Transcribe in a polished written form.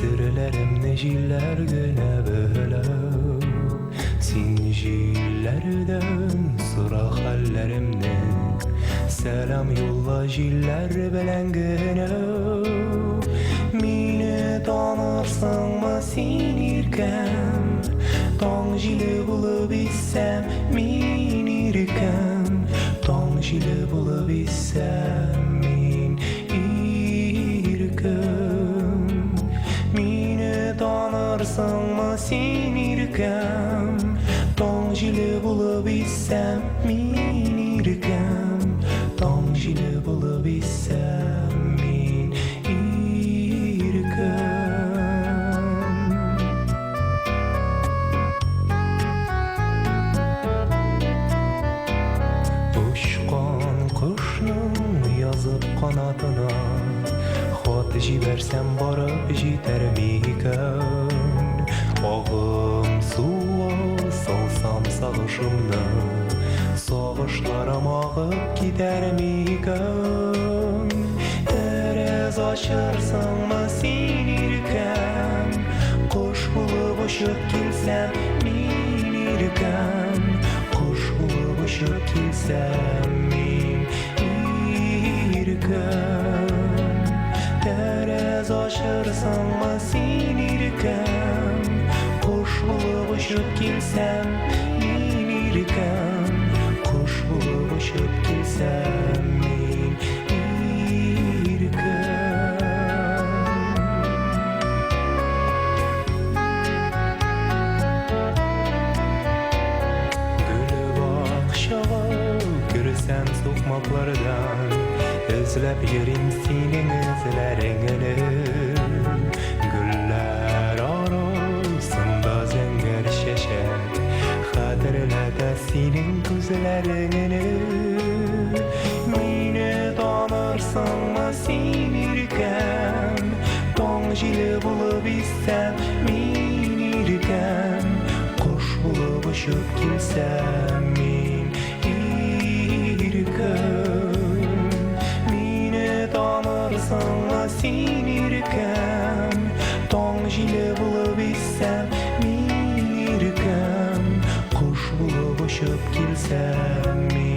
Sirlerimni jillergine böyle Sinjillerden sıra hallerimni Selam yolla jiller belengene Meni tanırsanma sen irkem Tong jili bulup issem men irkem Tong jili bulup issem men irkem Meni tanırsanma sen irkem Tong jili bulup issem men irkem Tong jili bulup issem men irkem Uçkan kuşnun yazıp kanatına Xat jibersem barıp jitermiken Ağım suğa salsam sağışımda Sağışlarım ağıp gidermiken Terez aşırsan mı sen irkem Kuş bulup uçup gelsem men irkem Kuş bulup uçup gelsem men irkem Terez aşırsan mı sen irkem Kuş bulup uçup gelsem men irkem Kuş bulup uçup gelsem men irkem Gülüp akşama girsem sokmaklardan Özlep yerim senin izlerini Güller arasında zenger şeşer Hatırlada senin gözlerini Meni tanırsanma sen irkem Tong jili bulup issem men irkem Kuş bulup uçup gelsem men irkem Meni tanırsanma sen irkem Tong jili bulup issem men irkem Kuş bulup uçup gelsem men